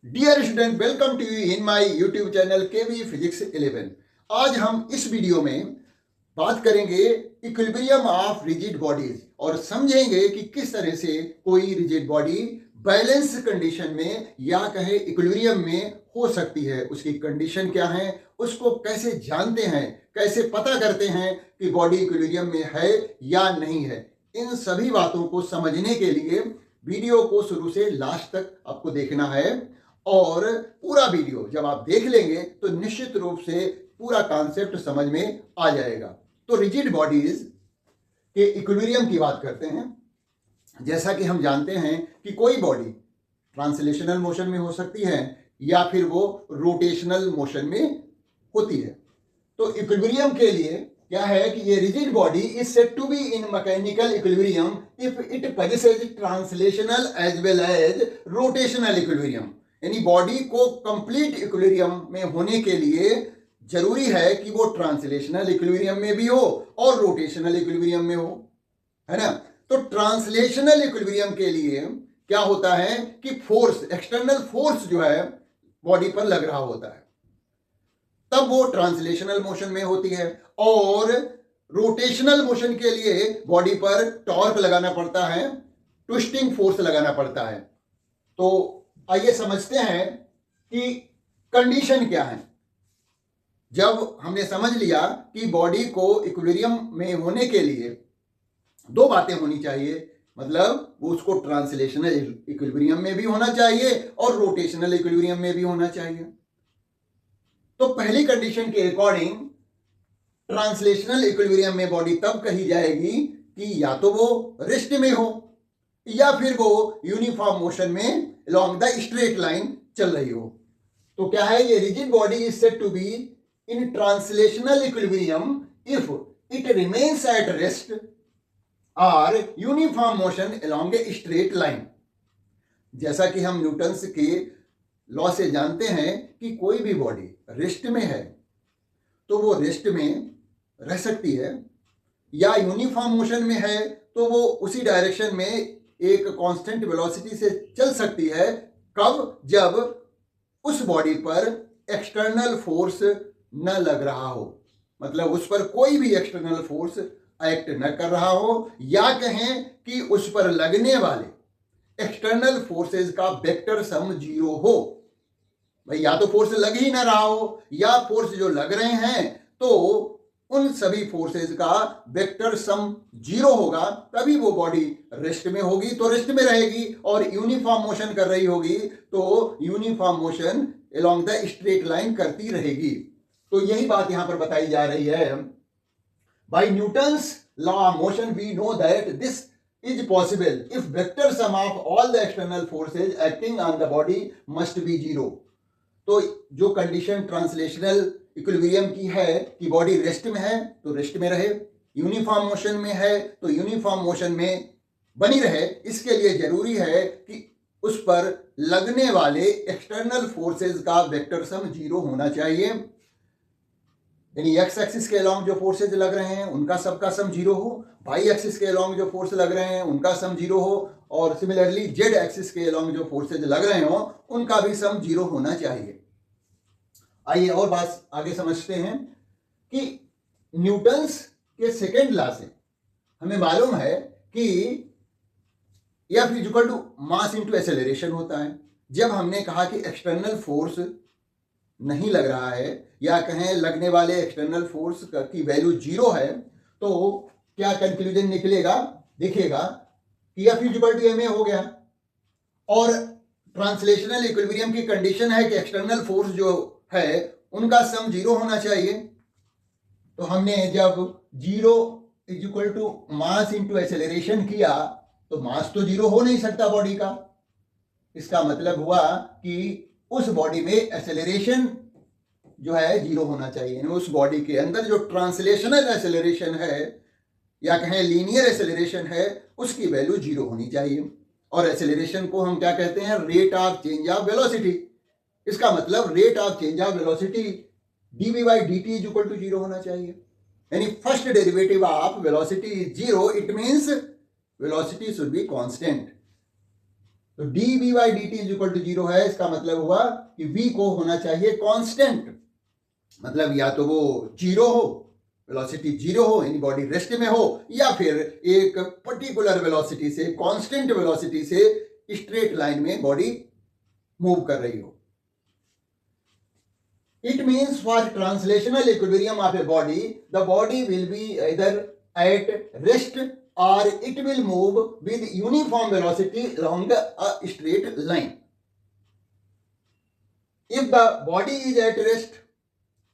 Dear student, welcome to you in my YouTube channel KV physics 11। आज हम इस video में बात करेंगे इक्विलिब्रियम ऑफ रिजिड बॉडीज और समझेंगे कि किस तरह से कोई रिजिड बॉडी बैलेंस कंडीशन में या कहे इक्विलिब्रियम में हो सकती है। उसकी कंडीशन क्या है, उसको कैसे जानते हैं, कैसे पता करते हैं कि बॉडी इक्विलिब्रियम में है या नहीं है। इन सभी बातों को समझने के लिए वीडियो को शुरू से लास्ट तक आपको देखना है और पूरा वीडियो जब आप देख लेंगे तो निश्चित रूप से पूरा कॉन्सेप्ट समझ में आ जाएगा। तो रिजिड बॉडीज के इक्विलिब्रियम की बात करते हैं। जैसा कि हम जानते हैं कि कोई बॉडी ट्रांसलेशनल मोशन में हो सकती है या फिर वो रोटेशनल मोशन में होती है। तो इक्विलिब्रियम के लिए क्या है कि ये rigid body is said to be in mechanical equilibrium if it possesses translational as well as rotational equilibrium. यानी बॉडी को कंप्लीट इक्विलिब्रियम में होने के लिए जरूरी है कि वो ट्रांसलेशनल इक्विलिब्रियम में भी हो और रोटेशनल इक्विलिब्रियम में हो, है ना। तो ट्रांसलेशनल इक्विलिब्रियम के लिए क्या होता है कि फोर्स, एक्सटर्नल फोर्स जो है बॉडी पर लग रहा होता है, तब वो ट्रांसलेशनल मोशन में होती है। और रोटेशनल मोशन के लिए बॉडी पर टॉर्क लगाना पड़ता है, ट्विस्टिंग फोर्स लगाना पड़ता है। तो आइए समझते हैं कि कंडीशन क्या है। जब हमने समझ लिया कि बॉडी को इक्विलिब्रियम में होने के लिए दो बातें होनी चाहिए, मतलब वो उसको ट्रांसलेशनल इक्विलिब्रियम में भी होना चाहिए और रोटेशनल इक्विलिब्रियम में भी होना चाहिए। तो पहली कंडीशन के अकॉर्डिंग ट्रांसलेशनल इक्विलिब्रियम में बॉडी तब कही जाएगी कि या तो वो रेस्ट में हो या फिर वो यूनिफॉर्म मोशन में along द स्ट्रेट लाइन चल रही हो। तो क्या है, ये rigid body is said to be in translational equilibrium if it remains at rest और uniform motion along a straight line. जैसा कि हम न्यूटन्स के लॉ से जानते हैं कि कोई भी बॉडी रेस्ट में है तो वो रेस्ट में रह सकती है, या यूनिफॉर्म मोशन में है तो वो उसी डायरेक्शन में एक कांस्टेंट वेलोसिटी से चल सकती है। कब? जब उस बॉडी पर एक्सटर्नल फोर्स न लग रहा हो, मतलब उस पर कोई भी एक्सटर्नल फोर्स एक्ट न कर रहा हो, या कहें कि उस पर लगने वाले एक्सटर्नल फोर्सेस का वेक्टर सम जीरो हो। भाई या तो फोर्स लग ही ना रहा हो या फोर्स जो लग रहे हैं तो उन सभी फोर्सेस का वेक्टर सम जीरो होगा, तभी वो बॉडी रेस्ट में होगी तो रेस्ट में रहेगी, और यूनिफॉर्म मोशन कर रही होगी तो uniform motion along the straight line करती रहेगी। तो यही बात यहां पर बताई जा रही है। By Newton's law of motion we know that this is possible if vector sum of all the external forces acting on the body must be zero। तो जो कंडीशन ट्रांसलेशनल इक्विलिब्रियम की है कि बॉडी रेस्ट में है तो rest में रहे, यूनिफॉर्म मोशन में है तो यूनिफॉर्म मोशन में बनी रहे, इसके लिए जरूरी है कि उस पर लगने वाले एक्सटर्नल फोर्सेस का वेक्टर सम जीरो होना चाहिए। यानी एक्स एक्सिस के अलॉन्ग जो फोर्सेज लग रहे हैं उनका सबका सम जीरो हो, वाई एक्सिस के अलॉन्ग जो फोर्स लग रहे हैं उनका सम जीरो हो, और सिमिलरली जेड एक्सिस के अलॉन्ग जो फोर्सेज लग रहे हो उनका भी सम जीरो होना चाहिए। आइए और बात आगे समझते हैं कि न्यूटन्स के सेकेंड लॉ से हमें मालूम है कि F equal to mass into acceleration होता है। जब हमने कहा कि एक्सटर्नल फोर्स नहीं लग रहा है या कहें लगने वाले एक्सटर्नल फोर्स की वैल्यू जीरो है, तो क्या कंक्लूजन निकलेगा? देखिएगा कि F इक्वल टू ma हो गया, और ट्रांसलेशनल इक्विलिब्रियम की कंडीशन है कि एक्सटर्नल फोर्स जो है उनका सम जीरो होना चाहिए। तो हमने जब zero is equal to mass into acceleration किया तो मास तो जीरो हो नहीं सकता बॉडी का। इसका मतलब हुआ कि उस बॉडी में एक्सेलरेशन जो है जीरो होना चाहिए। उस बॉडी के अंदर जो ट्रांसलेशनल एक्सेलरेशन है या कहें लीनियर एक्सेलरेशन है उसकी वैल्यू जीरो होनी चाहिए। और एक्सेलरेशन को हम क्या कहते हैं? Rate of change of velocity. इसका मतलब rate of change of velocity dv by dt is equal to zero होना चाहिए। यानी first derivative of velocity is zero, it means velocity should be constant. तो dv by dt is equal to 0 है, इसका मतलब हुआ कि v को होना चाहिए कांस्टेंट, मतलब या तो वो जीरो हो, वेलोसिटी जीरो हो यानी बॉडी रेस्ट में हो, या फिर एक पर्टिकुलर वेलोसिटी से, कांस्टेंट वेलोसिटी से स्ट्रेट लाइन में बॉडी मूव कर रही हो। It means for translational equilibrium of a body, the body will be either at rest or it will move with uniform velocity along a straight line. If the body is at rest,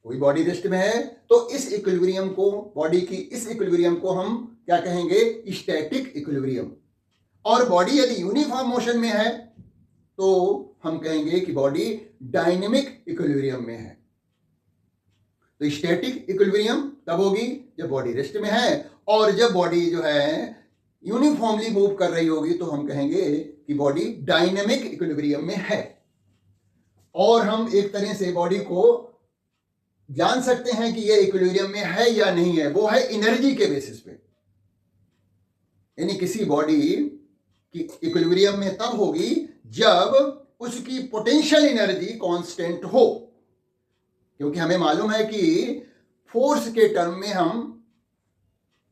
कोई body rest में है, तो इस equilibrium को, body की इस equilibrium को हम क्या कहेंगे? Static equilibrium. और बॉडी यदि यूनिफॉर्म मोशन में है तो हम कहेंगे कि बॉडी डायनेमिक इक्विलिब्रियम में है। तो स्टैटिक इक्विलिब्रियम तब होगी जब बॉडी रेस्ट में है, और जब बॉडी जो है यूनिफॉर्मली मूव कर रही होगी तो हम कहेंगे कि बॉडी डायनेमिक इक्विलिब्रियम में है। और हम एक तरह से बॉडी को जान सकते हैं कि ये इक्विलिब्रियम में है या नहीं है, वो है एनर्जी के बेसिस पे। यानी किसी बॉडी की इक्विलिब्रियम में तब होगी जब उसकी पोटेंशियल एनर्जी कांस्टेंट हो, क्योंकि हमें मालूम है कि फोर्स के टर्म में हम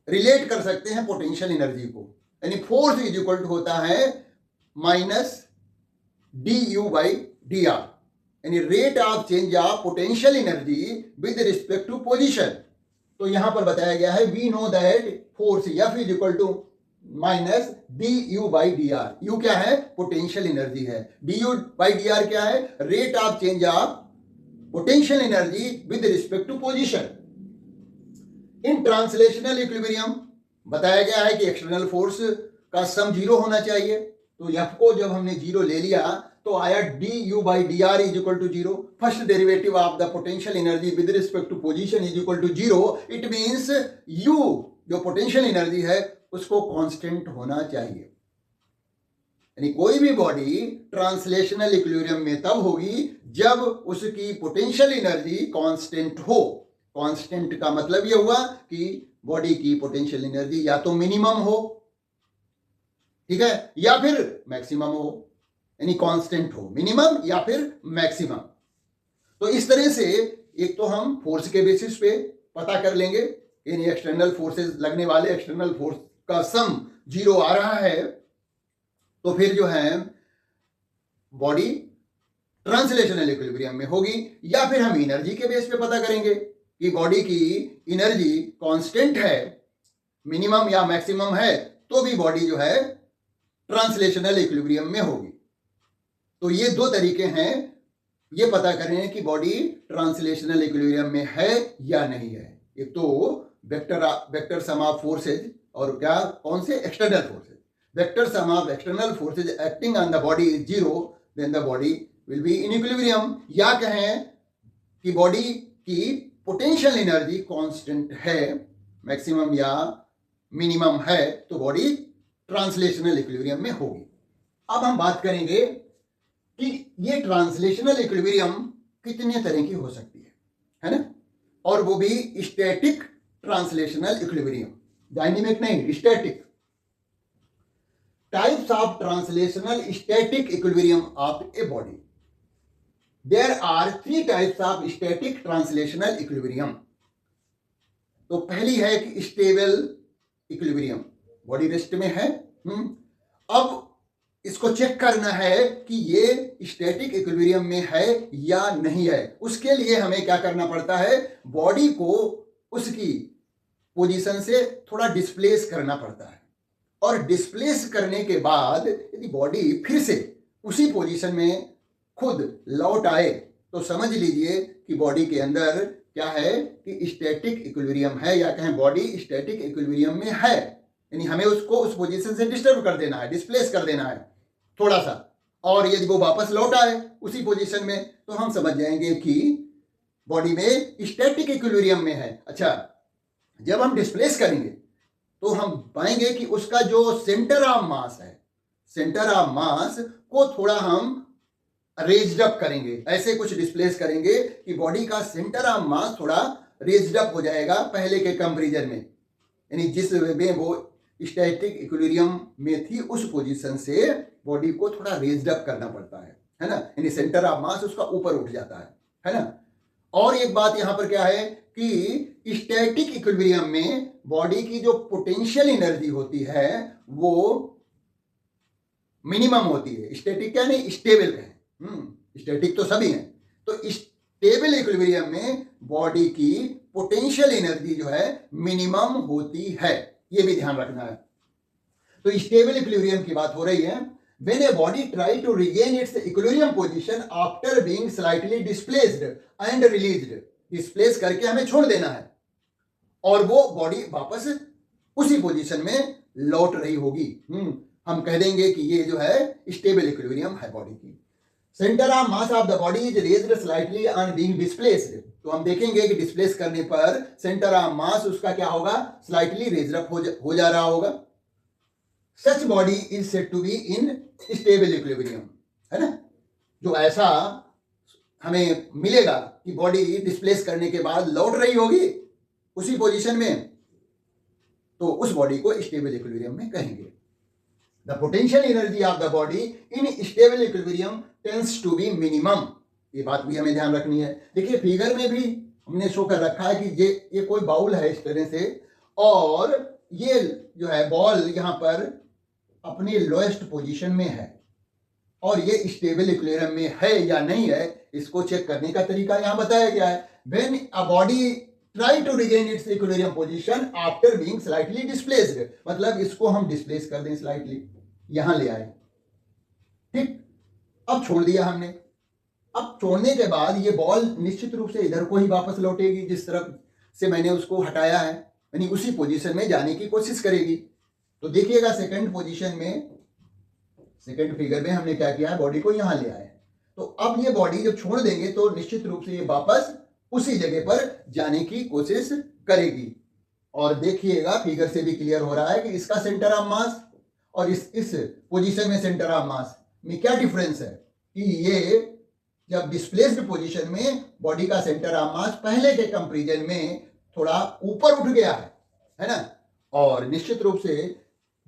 रिलेट कर सकते हैं पोटेंशियल एनर्जी को, यानी फोर्स इज इक्वल टू होता है minus d you by D r, यानी rate of change of potential energy with respect to position. तो यहां पर बताया गया है we know that force F is equal to minus d you by D r. U क्या है? Potential energy है। D you by D r क्या है? Rate of change of potential energy with respect to position. In translational equilibrium बताया गया है कि external force का सम जीरो होना चाहिए। तो F को जब हमने जीरो ले लिया तो आया D you by D R is equal to zero. First derivative of the potential energy with respect to position is equal to zero. It means U जो पोटेंशियल एनर्जी है उसको कांस्टेंट होना चाहिए। यानी कोई भी बॉडी ट्रांसलेशनल इक्विलिब्रियम में तब होगी जब उसकी पोटेंशियल एनर्जी कांस्टेंट हो। कांस्टेंट का मतलब यह हुआ कि बॉडी की पोटेंशियल एनर्जी या तो मिनिमम हो, ठीक है, या फिर मैक्सिमम हो, यानी कांस्टेंट हो, मिनिमम या फिर मैक्सिमम। तो इस तरह से एक तो हम फोर्स के बेसिस पे पता कर लेंगे, यानी एक्सटर्नल फोर्सेस लगने वाले एक्सटर्नल फोर्स का सम जीरो आ रहा है, तो फिर जो है बॉडी ट्रांसलेशनल इक्विलिब्रियम में होगी। या फिर हम एनर्जी के बेस पे पता करेंगे कि बॉडी की एनर्जी कांस्टेंट है, मिनिमम या मैक्सिमम है, तो भी बॉडी जो है ट्रांसलेशनल इक्विलिब्रियम में होगी। तो ये दो तरीके हैं ये पता करने कि बॉडी ट्रांसलेशनल इक्विलिब्रियम में है या नहीं है। एक तो वेक्टर सम ऑफ फोर्सेज, और क्या, कौन से? External forces. Vector sum of external forces acting on the body is zero, then the body will be in equilibrium. या कहें कि बॉडी की पोटेंशियल एनर्जी कांस्टेंट है, मैक्सिमम या मिनिमम है, तो बॉडी ट्रांसलेशनल इक्विलिब्रियम में होगी। अब हम बात करेंगे कि ये ट्रांसलेशनल इक्विलिब्रियम कितने तरह की हो सकती है ना? और वो भी स्टैटिक ट्रांसलेशनल इक्विलिब्रियम, डायनेमिक नहीं, static. Types of translational static equilibrium of a body. There are 3 types of static translational equilibrium. तो पहली है कि स्टेबल इक्विलिब्रियम, बॉडी रेस्ट में है। अब इसको चेक करना है कि ये स्टैटिक इक्विलिब्रियम में है या नहीं है। उसके लिए हमें क्या करना पड़ता है? बॉडी को उसकी पोजीशन से थोड़ा डिस्प्लेस करना पड़ता है, और डिस्प्लेस करने के बाद यदि बॉडी फिर से उसी पोजीशन में खुद लौट आए तो समझ लीजिए कि बॉडी के अंदर क्या है कि स्टैटिक इक्विलिब्रियम है, या कहें बॉडी स्टैटिक इक्विलिब्रियम में है। यानी हमें उसको उस पोजीशन से डिस्टर्ब कर देना है, डिस्प्लेस कर देना है थोड़ा सा, और यदि वो वापस लौट आए उसी पोजीशन में तो हम समझ जाएंगे कि बॉडी में स्टैटिक इक्विलिब्रियम में है। अच्छा, जब हम डिस्प्लेस करेंगे तो हम पाएंगे कि उसका जो सेंटर ऑफ मास है, सेंटर ऑफ मास को थोड़ा हम रेज्ड अप करेंगे, ऐसे कुछ डिस्प्लेस करेंगे कि बॉडी का सेंटर ऑफ मास थोड़ा रेज्ड अप हो जाएगा पहले के कंपैरिजन में। यानी जिस वे वो स्टैटिक इक्विलिब्रियम में थी उस पोजीशन से बॉडी को थोड़ा रेज्ड अप करना पड़ता है ना, यानी सेंटर ऑफ मास उसका ऊपर उठ जाता है ना। और एक बात यहां पर क्या है कि स्टैटिक इक्विलिब्रियम में बॉडी की जो पोटेंशियल एनर्जी होती है वो मिनिमम होती है। स्टैटिक क्या नहीं, स्टेबल कहें, स्टैटिक तो सभी हैं, तो स्टेबल इक्विलिब्रियम में बॉडी की पोटेंशियल एनर्जी जो है मिनिमम होती है, ये भी ध्यान रखना है। तो स्टेबल इक्विलिब्रियम की बात हो रही है। When a body try to regain its equilibrium position after being slightly displaced and released, displace करके हमें छोड़ देना है और वो बॉडी वापस उसी पोजीशन में लौट रही होगी। हम कह देंगे कि ये जो है स्टेबल इक्विलिब्रियम है बॉडी की। Centre of mass of the body is raised slightly on being displaced, तो हम देखेंगे कि डिस्प्लेस करने पर सेंटर ऑफ मास उसका क्या होगा, स्लाइटली रेज्ड अप हो जा रहा होगा। Such body is said to be in stable equilibrium, है ना। जो ऐसा हमें मिलेगा कि बॉडी डिस्प्लेस करने के बाद लौट रही होगी उसी पोजीशन में, तो उस बॉडी को स्टेबल इक्विलिब्रियम में कहेंगे। The potential energy of the body in stable equilibrium tends to be minimum, ये बात भी हमें ध्यान रखनी है। देखिए फिगर में भी हमने शो कर रखा है कि ये कोई बाउल है इस तरह से, और ये जो है बॉल यहाँ पर अपनी लोएस्ट पोजीशन में है और ये स्टेबल इक्विलिब्रियम में है या नहीं है, इसको चेक करने का तरीका यहाँ बताया गया है। When a body try to regain its equilibrium position after being slightly displaced, मतलब इसको हम डिस्प्लेस कर दें स्लाइटली, यहां ले आए, ठीक, अब छोड़ दिया हमने। अब छोड़ने के बाद ये बॉल निश्चित रूप से इधर को ही वापस लौटेगी जिस तरफ से मैंने उसको हटाया है, यानी उसी पोजीशन में जाने की कोशिश करेगी। तो देखिएगा सेकंड पोजीशन में, सेकंड फिगर में हमने क्या किया है, बॉडी को यहां ले आए। तो अब ये बॉडी जब छोड़ देंगे तो निश्चित रूप से ये वापस उसी जगह पर जाने की कोशिश करेगी। और देखिएगा फिगर से भी क्लियर हो रहा है कि इसका सेंटर ऑफ मास और इस पोजीशन में सेंटर ऑफ मास में क्या डिफरेंस है कि ये जब डिस्प्लेस्ड पोजीशन में बॉडी का सेंटर ऑफ मास पहले के कंपैरिजन में थोड़ा ऊपर उठ गया है ना, और निश्चित रूप से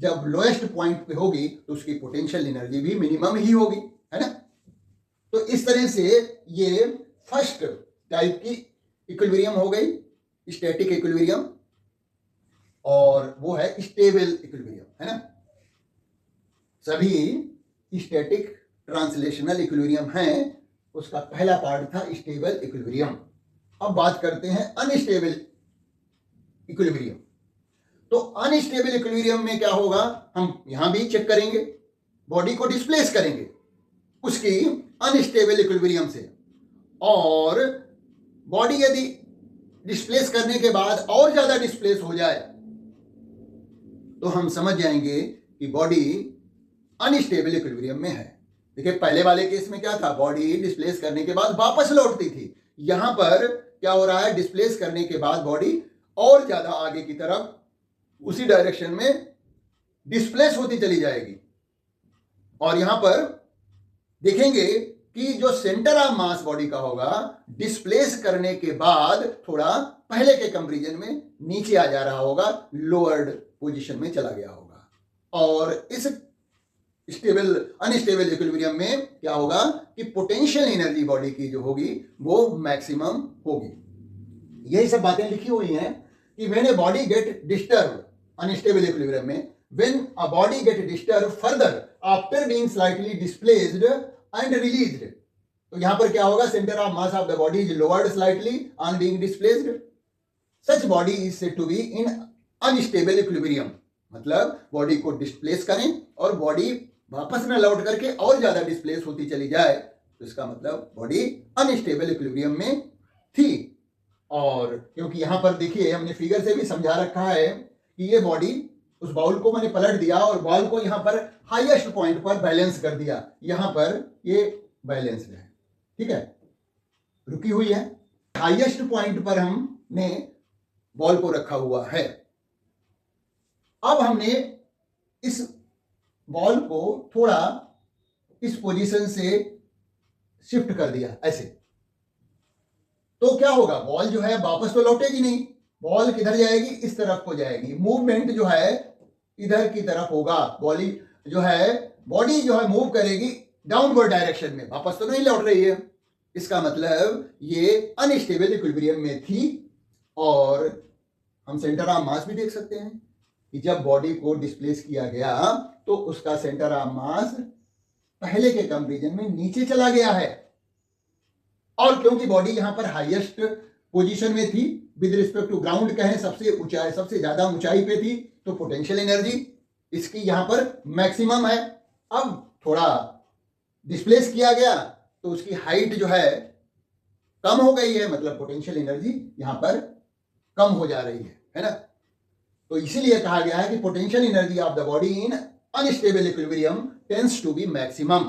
जब लोएस्ट पॉइंट पे होगी तो उसकी पोटेंशियल एनर्जी भी मिनिमम ही होगी, है ना। तो इस तरह से ये फर्स्ट टाइप की इक्विलिब्रियम हो गई, स्टैटिक इक्विलिब्रियम, और वो है स्टेबल इक्विलिब्रियम, है ना। सभी स्टैटिक ट्रांसलेशनल इक्विलिब्रियम हैं, उसका पहला पार्ट था स्टेबल इक्विलिब्रियम। अब बात करते हैं अनस्टेबल इक्विलिब्रियम। तो अनस्टेबल इक्विलिब्रियम में क्या होगा, हम यहां भी चेक करेंगे, बॉडी को डिस्प्लेस करेंगे उसकी अनस्टेबल इक्विलिब्रियम से, और बॉडी यदि डिस्प्लेस करने के बाद और ज्यादा डिस्प्लेस हो जाए तो हम समझ जाएंगे कि बॉडी अनस्टेबल इक्विलिब्रियम में है। देखिए पहले वाले केस में क्या था, बॉडी डिस्प्लेस करने के बाद वापस लौटती थी, यहां पर क्या हो रहा है, डिस्प्लेस करने के बाद बॉडी और ज्यादा आगे की तरफ उसी डायरेक्शन में डिस्प्लेस होती चली जाएगी। और यहां पर देखेंगे कि जो सेंटर ऑफ मास बॉडी का होगा डिस्प्लेस करने के बाद थोड़ा पहले के कंपैरिजन में नीचे आ जा रहा होगा, लोअर्ड पोजीशन में चला गया होगा। और इस स्टेबल अनस्टेबल इक्विलिब्रियम में क्या होगा कि पोटेंशियल एनर्जी बॉडी की जो होगी वो मैक्सिमम होगी। यही सब बातें लिखी हुई हैं कि when a body get disturb unstable equilibrium में, when a body get disturb further after being slightly displaced and released, तो यहां पर क्या होगा, centre of mass of the body is lowered slightly on being displaced, such body is said to be in unstable equilibrium, मतलब body को displace करें और body वापस न लौट करके और ज्यादा डिस्प्लेस होती चली जाए, तो इसका मतलब बॉडी अनस्टेबल इक्विलिब्रियम में थी। और क्योंकि यहां पर देखिए हमने फिगर से भी समझा रखा है कि ये बॉडी, उस बाउल को मैंने पलट दिया और बॉल को यहां पर हाईएस्ट पॉइंट पर बैलेंस कर दिया, यहां पर ये बैलेंस्ड है, ठीक है, रुकी हुई है, हाईएस्ट पॉइंट पर हमने बॉल को रखा हुआ है। अब हमने इस बॉल को थोड़ा इस पोजीशन से शिफ्ट कर दिया ऐसे, तो क्या होगा, बॉल जो है वापस तो लौटेगी नहीं, बॉल किधर जाएगी, इस तरफ को जाएगी। मूवमेंट जो है इधर की तरफ होगा, बॉडी जो है मूव करेगी डाउनवर्ड डायरेक्शन में, वापस तो नहीं लौट रही है। इसका मतलब ये अनस्टेबल इक्विलिब्रियम में थी। और हम सेंटर ऑफ मास भी देख सकते हैं कि जब बॉडी को डिस्प्लेस किया गया तो उसका सेंटर ऑफ मास पहले के कंपैरिजन में नीचे चला गया है। और क्योंकि बॉडी यहां पर हाईएस्ट पोजीशन में थी विद रिस्पेक्ट टू ग्राउंड, कहें सबसे ज्यादा ऊंचाई पे थी, तो पोटेंशियल एनर्जी इसकी यहां पर मैक्सिमम है। अब थोड़ा डिस्प्लेस किया गया तो उसकी हाइट जो है कम हो गई है, मतलब पोटेंशियल एनर्जी यहां पर कम हो जा रही है ना। तो इसीलिए कहा गया है कि potential energy of the body in unstable equilibrium tends to be maximum.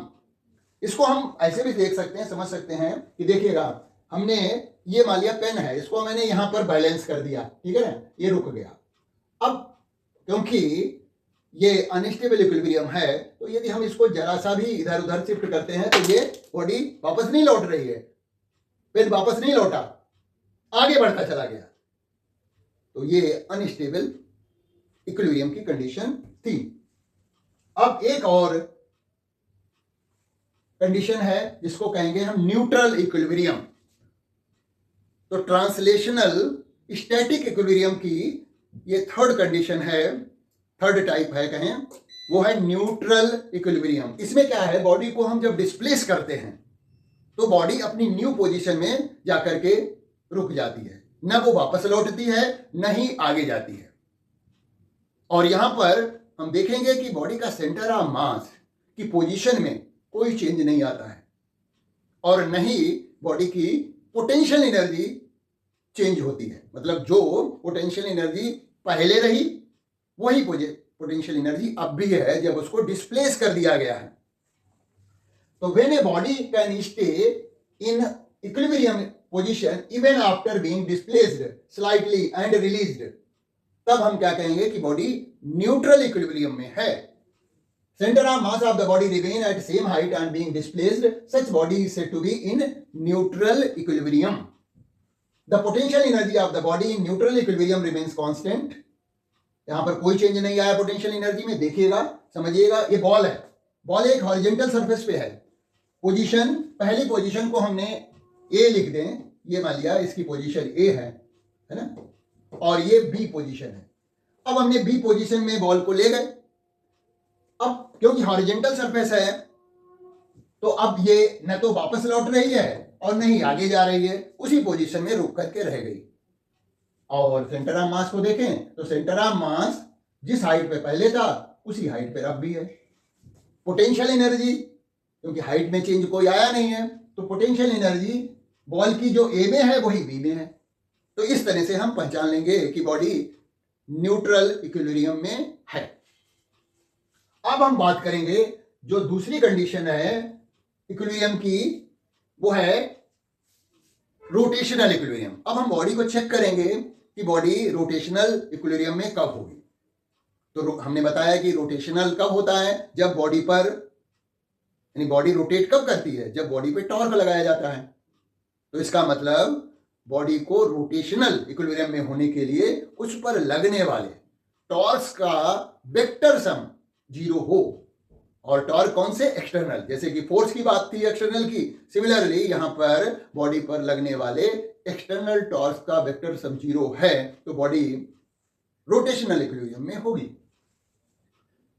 इसको हम ऐसे भी देख सकते हैं, समझ सकते हैं कि देखिएगा, हमने ये मान लिया पेन है, इसको मैंने यहां पर बैलेंस कर दिया, ठीक है ना, ये रुक गया। अब क्योंकि ये अनस्टेबल इक्विलिब्रियम है, तो यदि हम इसको जरा सा भी इधर उधर शिफ्ट करते हैं तो ये बॉडी वापस नहीं लौट रही है, पेन वापस नहीं लौटा, आगे बढ़ता चला गया। तो ये अनस्टेबल इक्विलिब्रियम की कंडीशन थी। अब एक और कंडीशन है जिसको कहेंगे हम न्यूट्रल इक्विलिब्रियम। तो ट्रांसलेशनल स्टैटिक इक्विलिब्रियम की ये थर्ड कंडीशन है, थर्ड टाइप है कहें, वो है न्यूट्रल इक्विलिब्रियम। इसमें क्या है, बॉडी को हम जब डिस्प्लेस करते हैं तो बॉडी अपनी न्यू पोजीशन में जाकर के रुक जाती है, न वो वापस लौटती है न ही आगे जाती है। और यहां पर हम देखेंगे कि बॉडी का सेंटर ऑफ मास की पोजीशन में कोई चेंज नहीं आता है और न ही बॉडी की पोटेंशियल एनर्जी चेंज होती है। मतलब जो पोटेंशियल एनर्जी पहले रही वही पोटेंशियल एनर्जी अब भी है जब उसको डिस्प्लेस कर दिया गया है। तो when a body can stay in equilibrium position even after being displaced slightly and released, तब हम क्या कहेंगे कि बॉडी न्यूट्रल इक्विलिब्रियम में है। Center of mass of the body remain at same height and being displaced, such body is said to be in neutral equilibrium. The potential energy of the body in neutral equilibrium remains constant. यहां पर कोई change नहीं आया potential energy में। देखिएगा, समझिएगा, ये ball है, बॉल एक हॉरिजॉन्टल सरफेस पे है। पोजीशन, पहली पोजीशन को हमने ए लिख दें, ये मान लिया इसकी पोजीशन ए है ना, और ये बी पोजीशन है। अब हमने बी पोजीशन में बॉल को ले गए। अब क्योंकि हॉरिजॉन्टल सरफेस है तो अब ये न तो वापस लौट रही है और न ही आगे जा रही है, उसी पोजीशन में रुक करके रह गई। और सेंटर ऑफ मास को देखें तो सेंटर ऑफ मास जिस हाइट पे पहले था उसी हाइट पे अब भी है। पोटेंशियल एनर्जी, क्योंकि हाइट में चेंज कोई आया नहीं है, तो पोटेंशियल एनर्जी बॉल की जो ए में है वही बी में है। तो इस तरह से हम पहचान लेंगे कि बॉडी न्यूट्रल इक्विलिब्रियम में है। अब हम बात करेंगे जो दूसरी कंडीशन है इक्विलिब्रियम की, वो है रोटेशनल इक्विलिब्रियम। अब हम बॉडी को चेक करेंगे कि बॉडी रोटेशनल इक्विलिब्रियम में कब होगी। तो हमने बताया कि रोटेशनल कब होता है, जब बॉडी पर, यानी बॉडी रोटेट कब करती है, जब बॉडी पे टॉर्क लगाया जाता है। तो इसका मतलब बॉडी को रोटेशनल इक्विलिब्रियम में होने के लिए उस पर लगने वाले टॉर्क्स का वेक्टर सम जीरो हो। और टॉर्क कौन से, एक्सटर्नल, जैसे कि फोर्स की बात थी एक्सटर्नल की, सिमिलरली यहां पर बॉडी पर लगने वाले एक्सटर्नल टॉर्क का वेक्टर सम जीरो है, तो बॉडी रोटेशनल इक्विलिब्रियम में होगी।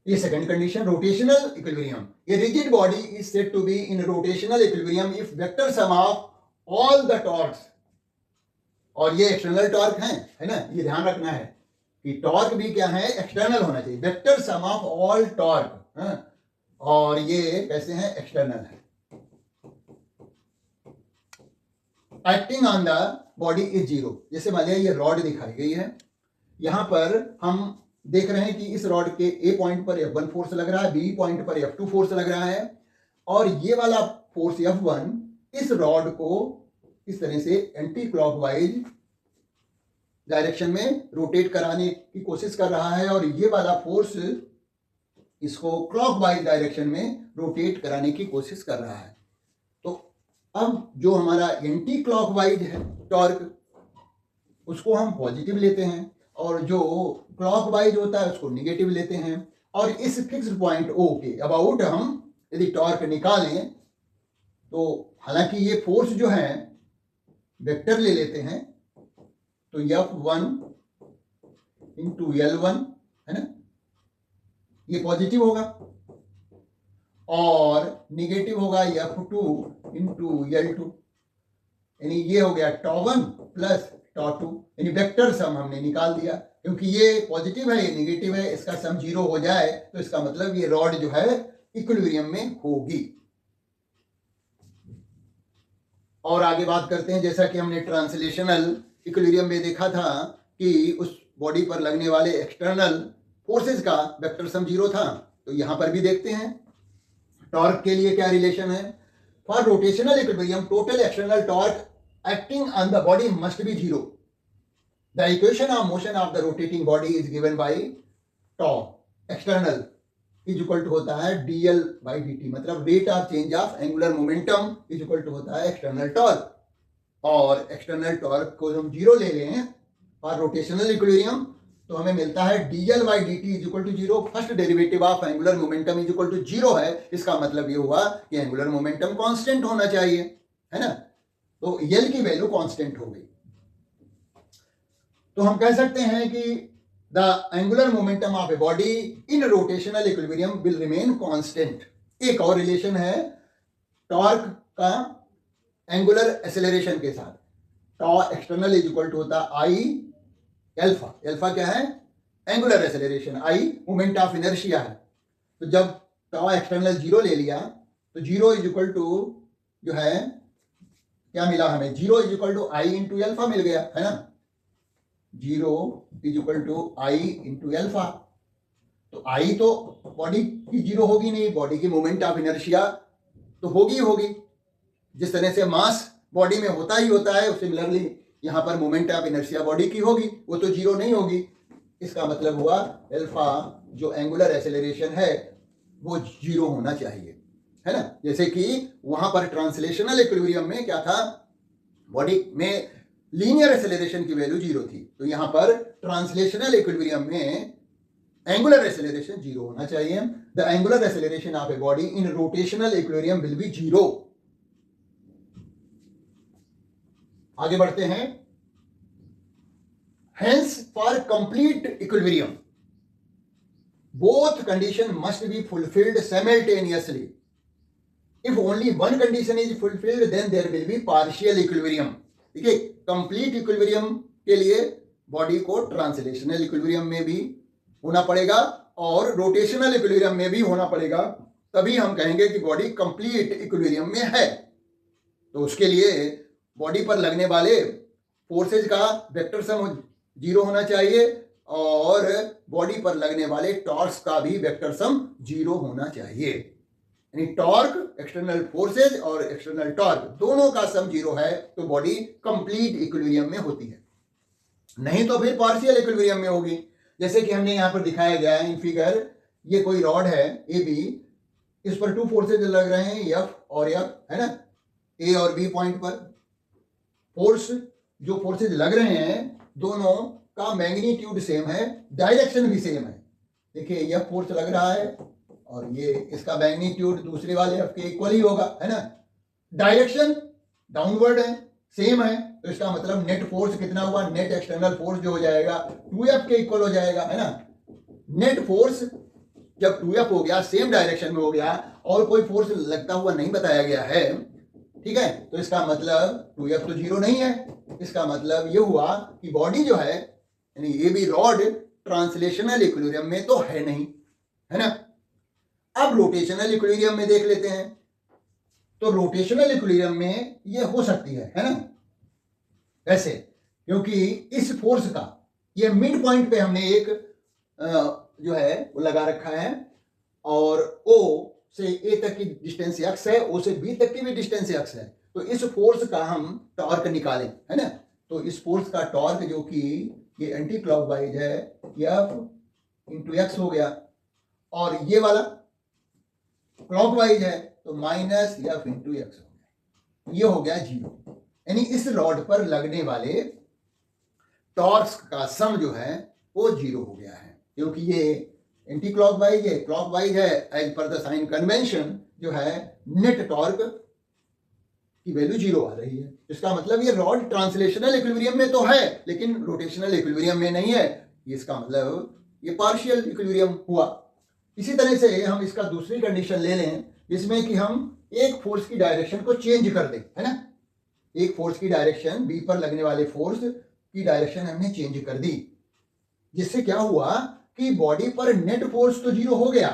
ये second condition, rotational equilibrium. A rigid body is said to be in rotational equilibrium if vector sum of all the torques, और ये एक्सटर्नल टॉर्क है ना, ये ध्यान रखना है कि टॉर्क भी क्या है, एक्सटर्नल होना चाहिए। Vector sum of all torque, और ये कैसे हैं, एक्सटर्नल है। Acting on the body is zero. जैसे मान लिया ये रॉड दिखाई गई है, यहां पर हम देख रहे हैं कि इस रॉड के ए पॉइंट पर F1 फोर्स लग रहा है, बी पॉइंट पर F2 फोर्स लग रहा है, और ये वाला फोर्स F1 इस रॉड को इस तरह से एंटी क्लॉकवाइज डायरेक्शन में रोटेट कराने की कोशिश कर रहा है, और ये वाला फोर्स इसको क्लॉकवाइज डायरेक्शन में रोटेट कराने की कोशिश कर रहा है। तो अब जो हमारा एंटी क्लॉकवाइज है टॉर्क, उसको हम पॉजिटिव लेते हैं, और जो क्लॉकवाइज होता है उसको निगेटिव लेते हैं। और इस फिक्स्ड पॉइंट O के अबाउट हम यदि टॉर्क निकालें तो हालांकि ये फोर्स जो है वेक्टर ले लेते हैं, तो F1 इंटू L1 है ना, ये पॉजिटिव होगा, और निगेटिव होगा F2 इंटू L2, यानी ये हो गया τ1 प्लस τ2, यानी वेक्टर सम हमने निकाल दिया। क्योंकि ये पॉजिटिव है ये निगेटिव है, इसका सम 0 हो जाए तो इसका मतलब ये रॉड जो है इक्विलिब्रियम में होगी। और आगे बात करते हैं, जैसा कि हमने ट्रांसलेशनल इक्विलिब्रियम में देखा था कि उस बॉडी पर लगने वाले एक्सटर्नल फोर्सेस का वेक्टर सम 0 था, तो यहां पर भी देखते हैं टॉर्क के लिए क्या रिलेशन है। For rotational equilibrium total external torque acting on the body must be 0. The equation of motion of the rotating body is given by tau external is equal to होता है dl by dt, मतलब rate of change of angular momentum is equal to होता है external torque, और external torque को हम 0 ले लें और rotational equilibrium तो हमें मिलता है dl by dt is equal to 0। First derivative of angular momentum is equal to 0 है, इसका मतलब ये हुआ कि एंगुलर मोमेंटम कांस्टेंट होना चाहिए, है ना, तो L की वैल्यू कांस्टेंट हो गई। तो हम कह सकते हैं कि the angular momentum of a body in rotational equilibrium will remain constant. एक और रिलेशन है टॉर्क का एंगुलर एक्सेलरेशन के साथ, टॉ एक्सटर्नल इज इक्वल टू होता आई एल्फा। एल्फा क्या है? Angular acceleration, I moment of inertia है। तो जब टॉ एक्सटर्नल 0 ले लिया तो 0 इज इक्वल टू जो है क्या मिला हमें, 0 is equal to I into alpha मिल गया, है ना, 0 is equal to I into alpha. तो आई तो बॉडी की 0 होगी नहीं, बॉडी की मोमेंट ऑफ इनर्शिया तो होगी। जिस तरह से मास बॉडी में होता ही होता है, सिमिलरली यहां पर मोमेंट ऑफ इनर्शिया बॉडी की होगी, वो तो 0 नहीं होगी। इसका मतलब हुआ एल्फा जो एंगुलर एक्सेलरेशन है वो 0 होना चाहिए, है ना। जैसे कि वहां पर ट्रांसलेशनल इक्विलिब्रियम में क्या था, बॉडी में लीनियर एक्सेलरेशन की वैल्यू 0 थी, तो यहां पर ट्रांसलेशनल इक्विलिब्रियम में एंगुलर एक्सेलरेशन 0 होना चाहिए। The angular acceleration of a body in rotational equilibrium will be 0। आगे बढ़ते हैं। Hence, for complete equilibrium, both conditions must be fulfilled simultaneously. If only one condition is fulfilled, then there will be partial equilibrium. देखिए, complete equilibrium के लिए body को translational equilibrium में भी होना पड़ेगा और रोटेशनल इक्विलिब्रियम में भी होना पड़ेगा, तभी हम कहेंगे कि बॉडी कंप्लीट इक्विलिब्रियम में है। तो उसके लिए बॉडी पर लगने वाले फोर्सेज का वेक्टर सम 0 होना चाहिए और बॉडी पर लगने वाले टॉर्क्स का भी वेक्टर सम 0 होना चाहिए। यानी टॉर्क, एक्सटर्नल फोर्सेज और एक्सटर्नल टॉर्क दोनों का सम 0 है तो बॉडी कंप्लीट इक्विलिब्रियम में होती है, नहीं तो फिर पार्शियल इक्विलिब्रियम में होगी। जैसे कि हमने यहां पर दिखाया गया है इन फिगर, ये कोई रॉड है ए बी, इस पर 2 फोर्सेज लग रहे हैं एफ और एफ, है ना, ए और बी पॉइंट पर। फोर्स जो फोर्सेज लग रहे हैं दोनों का मैग्नीट्यूड सेम है, डायरेक्शन भी सेम है। देखिए यह फोर्स लग रहा है और ये इसका मैग्नीट्यूड दूसरे वाले एफ के इक्वल ही होगा, है ना। डायरेक्शन डाउनवर्ड है, सेम है, तो इसका मतलब नेट फोर्स कितना हुआ, नेट एक्सटर्नल फोर्स जो हो जाएगा 2F के इक्वल हो जाएगा, है ना। नेट फोर्स जब 2F हो गया, सेम डायरेक्शन में हो गया और कोई फोर्स लगता हुआ नहीं बताया गया है, ठीक है, तो इसका मतलब 2F तो 0 नहीं है। इसका मतलब ये हुआ कि बॉडी जो है यानी ये भी रॉड ट्रांसलेशनल इक्विलिब्रियम में तो है नहीं, है ना। अब रोटेशनल इक्विलिब्रियम में देख लेते हैं। तो रोटेशनल इक्विलिब्रियम में ये हो सकती है ना, कैसे, क्योंकि इस फोर्स का ये मिड पॉइंट पे हमने एक जो है वो लगा रखा है और O से A तक की डिस्टेंस x है, O से B तक की भी डिस्टेंस x है। तो इस फोर्स का हम टॉर्क निकालें, है ना। तो इस फोर्स का टॉर्क जो कि ये एंटी क्लॉकवाइज है, F इंटू एक्स हो गया, और ये वाला क्लॉकवाइज है तो माइनस F इंटू एक्स हो गया, ये हो गया 0। यानी इस रॉड पर लगने वाले टॉर्क्स का सम जो है वो 0 हो गया है, क्योंकि ये एंटी क्लॉकवाइज है, क्लॉकवाइज है। As per the sign convention जो है नेट टॉर्क की वैल्यू 0 आ रही है। इसका मतलब ये रॉड ट्रांसलेशनल इक्विलिब्रियम में तो है लेकिन रोटेशनल इक्विलिब्रियम में नहीं है। इसका मतलब ये पार्शियल इक्विलिब्रियम हुआ। इसी तरह से हम इसका दूसरी कंडीशन ले लें जिसमें कि हम एक फोर्स की डायरेक्शन को चेंज कर दें, है ना। एक फोर्स की डायरेक्शन, बी पर लगने वाले फोर्स की डायरेक्शन हमने चेंज कर दी, जिससे क्या हुआ कि बॉडी पर नेट फोर्स तो 0 हो गया,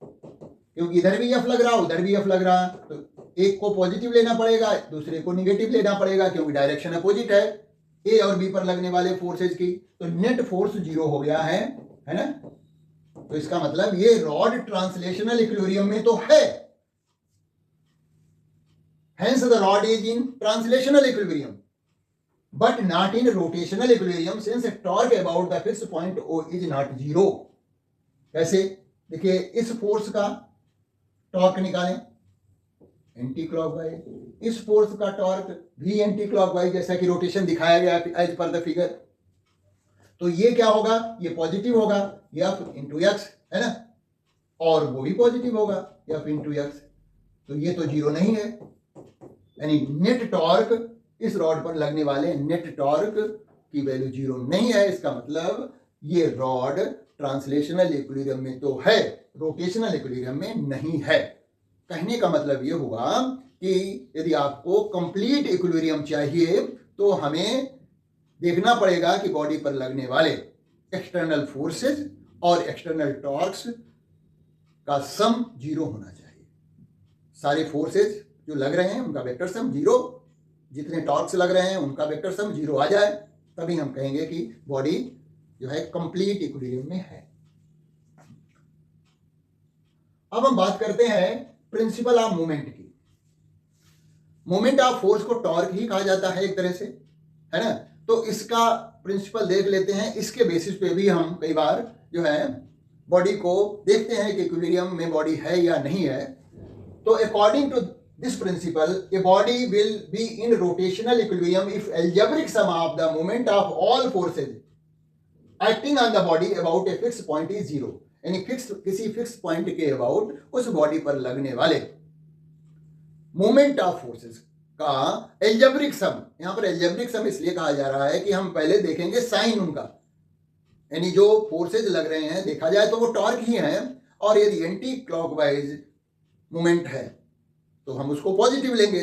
क्योंकि इधर भी एफ लग रहा उधर भी एफ लग रहा, तो एक को पॉजिटिव लेना पड़ेगा दूसरे को निगेटिव लेना पड़ेगा, क्योंकि डायरेक्शन अपोजिट है ए और बी पर लगने वाले फोर्सेज की। तो नेट फोर्स 0 हो गया है ना। तो इसका मतलब ये रॉड ट्रांसलेशनल इक्विलिब्रियम में तो है, hence the rod is in translational equilibrium but not in rotational equilibrium since torque about the fixed point O is not 0। कैसे? देखिए, इस फोर्स का टॉर्क निकालें एंटी क्लॉकवाइज, इस फोर्स का टॉर्क भी एंटी क्लॉकवाइज, जैसा कि रोटेशन दिखाया गया एज पर द फिगर। तो ये क्या होगा, ये पॉजिटिव होगा एफ इंटू एक्स, है ना, और वो भी पॉजिटिव होगा एफ इंटू एक्स। तो ये तो 0 नहीं है, यानी नेट टॉर्क, इस रॉड पर लगने वाले नेट टॉर्क की वैल्यू 0 नहीं है। इसका मतलब ये रॉड ट्रांसलेशनल इक्विलिब्रियम में तो है, रोटेशनल इक्विलिब्रियम में नहीं है। कहने का मतलब ये हुआ कि यदि आपको कंप्लीट इक्विलिब्रियम चाहिए तो हमें देखना पड़ेगा कि बॉडी पर लगने वाले एक्सटर्नल फोर्सेस और एक्सटर्नल टॉर्क्स का सम 0 होना चाहिए। सारे फोर्सेस जो लग रहे हैं उनका वेक्टर सम 0, जितने टॉर्क्स लग रहे हैं उनका वेक्टर सम 0 आ जाए, तभी हम कहेंगे कि बॉडी जो है कंप्लीट इक्विलिब्रियम में है। अब हम बात करते हैं प्रिंसिपल ऑफ मूवमेंट की। मूवमेंट ऑफ फोर्स को टॉर्क ही कहा जाता है एक तरह से, है ना। तो इसका प्रिंसिपल देख लेते हैं, इसके बेसिस पे भी हम कई बार जो है बॉडी को देखते हैं कि इक्विलिब्रियम में बॉडी है या नहीं है। तो according to this principle, a body will be in rotational equilibrium if algebraic sum of the moment of all forces acting on the body about a fixed point is 0। यानी किसी fix point के about उस body पर लगने वाले moment of forces का algebraic सम, यहां पर एल्जेब्रिक सम इसलिए कहा जा रहा है कि हम पहले देखेंगे साइन उनका, यानी जो फोर्सेज लग रहे हैं देखा जाए तो वो टॉर्क ही है, और यदि एंटी क्लॉकवाइज मोमेंट है तो हम उसको पॉजिटिव लेंगे,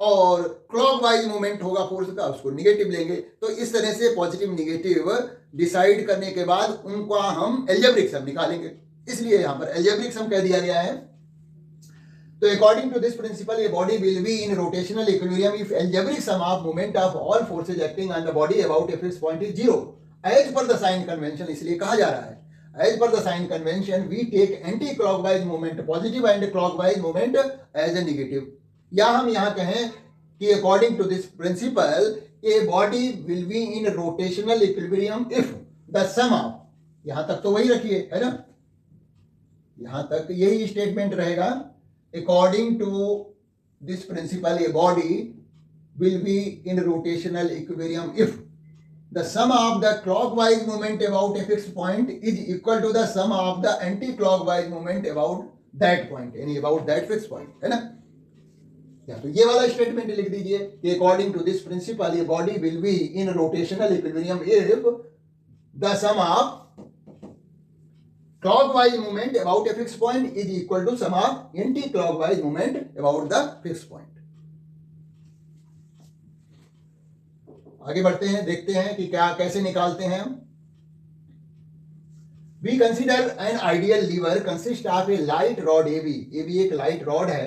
और क्लॉकवाइज मूवमेंट होगा फोर्स का उसको निगेटिव लेंगे। तो इस तरह से पॉजिटिव निगेटिव डिसाइड करने के बाद उनका हम एल्जेब्रिक सम निकालेंगे, इसलिए यहां पर एल्जेब्रिक सम कह दिया गया है। तो according to this principle a body will be in rotational equilibrium if algebraic sum of movement of all forces acting on the body about a fixed point is 0 as per the sign convention. इसलिए कहा जा रहा है as per the sign convention we take anti-clockwise movement positive and clockwise movement as a negative। या हम यहाँ कहें कि according to this principle a body will be in rotational equilibrium if the sum of, यहाँ तक तो वही रखिए, है ना, यहाँ तक यही स्टेटमेंट रहेगा। according to this principle a body will be in rotational equilibrium if the sum of the clockwise movement about a fixed point is equal to the sum of the anti-clockwise movement about that point, यानी about that fixed point, है ना। या तो ये वाला statement लिख दीजिए कि according to this principle a body will be in rotational equilibrium if the sum of clockwise movement about a fixed point is equal to sum of anti-clockwise movement about the fixed point। आगे बढ़ते हैं, देखते हैं कि क्या कैसे निकालते हैं। We consider an ideal lever consist of a light rod AB। AB एक लाइट रॉड है,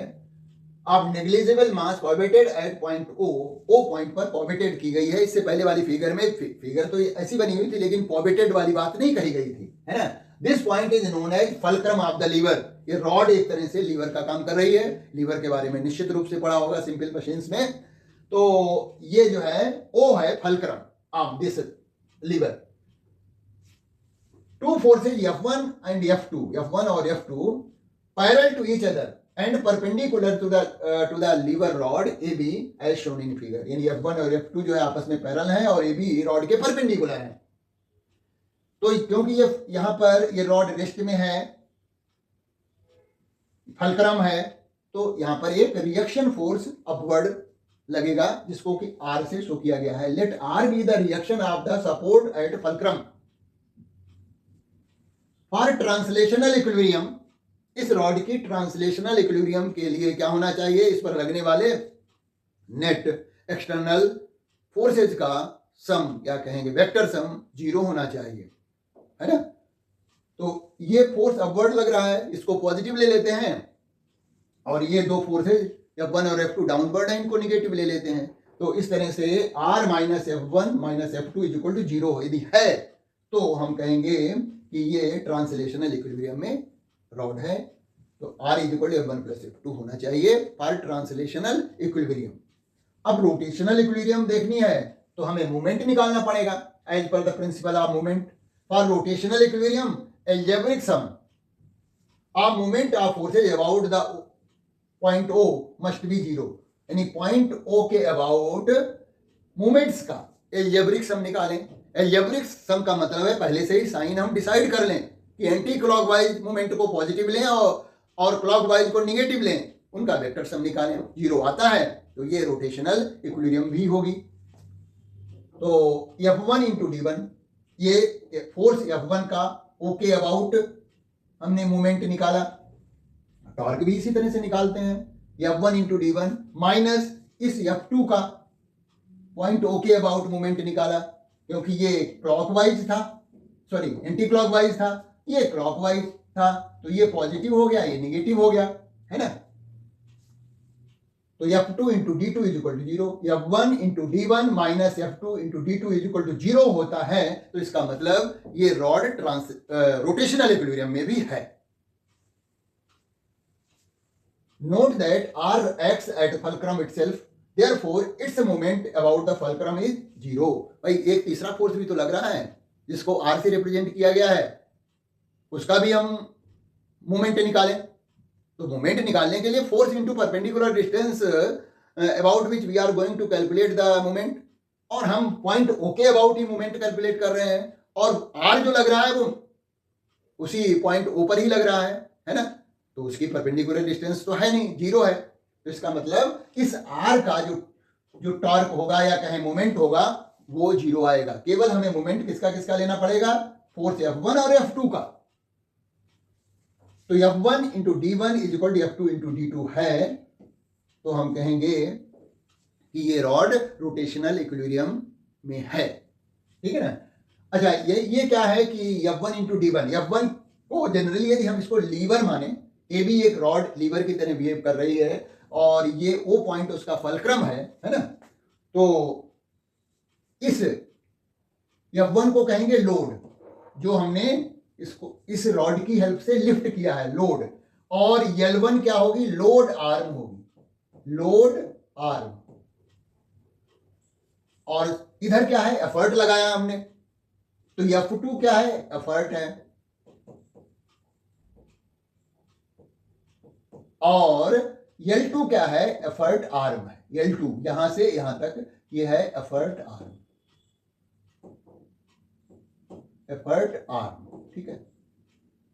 अब negligible mass pivoted at point O point पर पॉबिटेड की गई है। इससे पहले वाली फिगर में फिगर तो ऐसी बनी हुई थी लेकिन पॉबिटेड वाली बात नहीं कही गई थी, है ना। This point is known as fulcrum of the lever. ये रॉड एक तरह से लीवर का काम कर रही है। लीवर के बारे में निश्चित रूप से पढ़ा होगा सिंपल मशीन्स में। तो ये जो है O है fulcrum of this lever. Two forces F1 and F2, F1 और F2 parallel to each other, and perpendicular to the lever rod A B as shown in figure, यानी F1 और F2 जो है आपस में पैरेलल हैं और ए बी रॉड के परपेंडिकुलर हैं। तो क्योंकि ये यहां पर ये रॉड रेस्ट में है, फलक्रम है, तो यहां पर एक रिएक्शन फोर्स अपवर्ड लगेगा जिसको कि R से शो किया गया है। Let R be the reaction of the support at fulcrum. For translational equilibrium, इस रॉड की ट्रांसलेशनल इक्विलिब्रियम के लिए क्या होना चाहिए, इस पर लगने वाले नेट एक्सटर्नल फोर्सेज का सम, या कहेंगे वेक्टर सम, 0 होना चाहिए, है ना। तो ये फोर्स अपवर्ड लग रहा है, इसको पॉजिटिव ले लेते हैं, और ये दो फोर्सेज F1 और F2 डाउनवर्ड है, इनको निगेटिव ले लेते हैं। तो इस तरह से R minus F1 minus F2 is equal to 0 यदि है तो हम कहेंगे कि ये ट्रांसलेशनल इक्विलिब्रियम में रॉड है। तो R is equal to F1 plus F2 होना चाहिए फॉर ट्रांसलेशनल इक्विलिब्रियम। अब रोटेशनल इक्विलिब्रियम देखनी है तो हमें मोमेंट निकालना पड़ेगा as per the principle of moment. For rotational equilibrium algebraic sum of moment of forces about the point O must be 0, यानी पॉइंट O के अबाउट मोमेंट्स का एल्जेब्रिक सम निकालें। एल्जेब्रिक सम का मतलब है पहले से ही साइन हम डिसाइड कर लें कि एंटी क्लॉकवाइज मोमेंट को पॉजिटिव लें और क्लॉकवाइज को निगेटिव लें, उनका वेक्टर सम निकालें। 0 आता है तो ये रोटेशनल इक्विलिब्रियम भी होगी। तो F1 इंटू D1, ये फोर्स F1 का O के अबाउट हमने मोमेंट निकाला, टॉर्क भी इसी तरह से निकालते हैं। F1 इंटू D1 माइनस इस F2 का पॉइंट O के अबाउट मोमेंट निकाला, क्योंकि ये क्लॉकवाइज था, सॉरी एंटी क्लॉकवाइज था, ये क्लॉकवाइज था, तो ये पॉजिटिव हो गया, ये निगेटिव हो गया, है ना। तो F2 into D2 is equal to 0, F1 into D1 minus F2 into D2 is equal to 0 होता है। तो इसका मतलब ये रॉड रोटेशनल इक्विलिब्रियम में भी है। Note that R acts at fulcrum itself, therefore its moment about the fulcrum is 0। भाई एक तीसरा फोर्स भी तो लग रहा है जिसको R से रिप्रेजेंट किया गया है, उसका भी हम मोमेंट निकालें। तो मोमेंट निकालने के लिए force into perpendicular distance about which we are going to calculate the moment, और हम पॉइंट O के अबाउट ही मोमेंट कैलकुलेट कर रहे हैं, और R जो लग रहा है वो उसी पॉइंट O पर ही लग रहा है ना। तो उसकी परपेंडिकुलर डिस्टेंस तो है नहीं, 0 है। तो इसका मतलब इस R का जो टॉर्क होगा या कहें मोमेंट होगा वो 0 आएगा। केवल हमें मोमेंट किसका किसका लेना पड़ेगा, फोर्स F1 और F2 का। तो F1 into D1 is equal to F2 into D2 है। तो हम कहेंगे कि ये रॉड रोटेशनल इक्विलिब्रियम में है, ठीक है ना। अच्छा, ये क्या है कि F1 इंटू D1, F1 को जनरली यदि हम इसको लीवर माने, ए भी एक रॉड लीवर की तरह बिहेव कर रही है, और ये O पॉइंट उसका फलक्रम है ना। तो इस F1 को कहेंगे लोड, जो हमने इसको इस रॉड की हेल्प से लिफ्ट किया है, लोड। और L1 क्या होगी, लोड आर्म होगी, लोड आर्म। और इधर क्या है, एफर्ट लगाया हमने। तो F2 क्या है, एफर्ट है। और L2 क्या है, एफर्ट आर्म है। L2 यहां से यहां तक ये है एफर्ट आर्म, एफर्ट आर्म, ठीक है।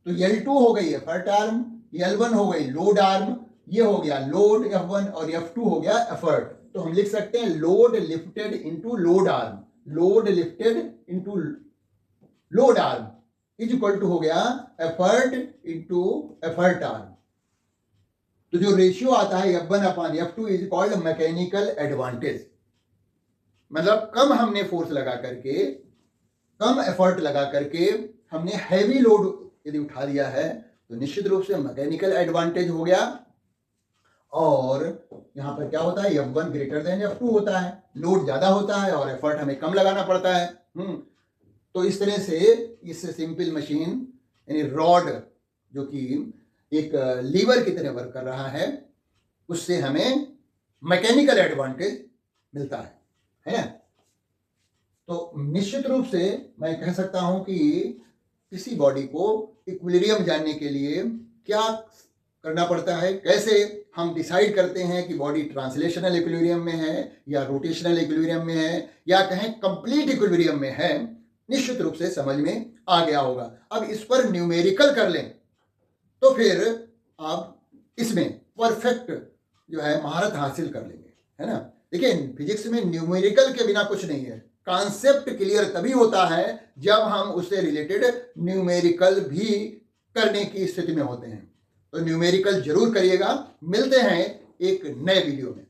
तो L2 हो गई एफर्ट आर्म, L1 हो गई लोड आर्म, ये हो गया लोड F1, और F2 हो गया एफर्ट। तो हम लिख सकते हैं load lifted into load arm, load lifted into load arm is equal to हो गया एफर्ट इनटू एफर्ट आर्म। तो जो रेशियो आता है F1 upon F2 is called mechanical advantage. मतलब कम हमने फोर्स लगा करके, कम एफर्ट लगा करके हमने हैवी लोड यदि उठा दिया है तो निश्चित रूप से मैकेनिकल एडवांटेज हो गया। और यहां पर क्या होता है, F1 ग्रेटर देन F2 होता है, लोड ज्यादा होता है और एफर्ट हमें कम लगाना पड़ता है। तो इस तरह से इस सिंपल मशीन यानी रॉड जो कि एक लीवर की तरह वर्क कर रहा है, उससे हमें मैकेनिकल एडवांटेज मिलता है ना। तो निश्चित रूप से मैं कह सकता हूं कि किसी बॉडी को इक्विलिब्रियम जानने के लिए क्या करना पड़ता है, कैसे हम डिसाइड करते हैं कि बॉडी ट्रांसलेशनल इक्विलिब्रियम में है या रोटेशनल इक्विलिब्रियम में है या कहें कंप्लीट इक्विलिब्रियम में है, निश्चित रूप से समझ में आ गया होगा। अब इस पर न्यूमेरिकल कर लें तो फिर आप इसमें परफेक्ट जो है महारत हासिल कर लेंगे, है ना। देखिए फिजिक्स में न्यूमेरिकल के बिना कुछ नहीं है। कॉन्सेप्ट क्लियर तभी होता है जब हम उससे रिलेटेड न्यूमेरिकल भी करने की स्थिति में होते हैं। तो न्यूमेरिकल जरूर करिएगा। मिलते हैं एक नए वीडियो में।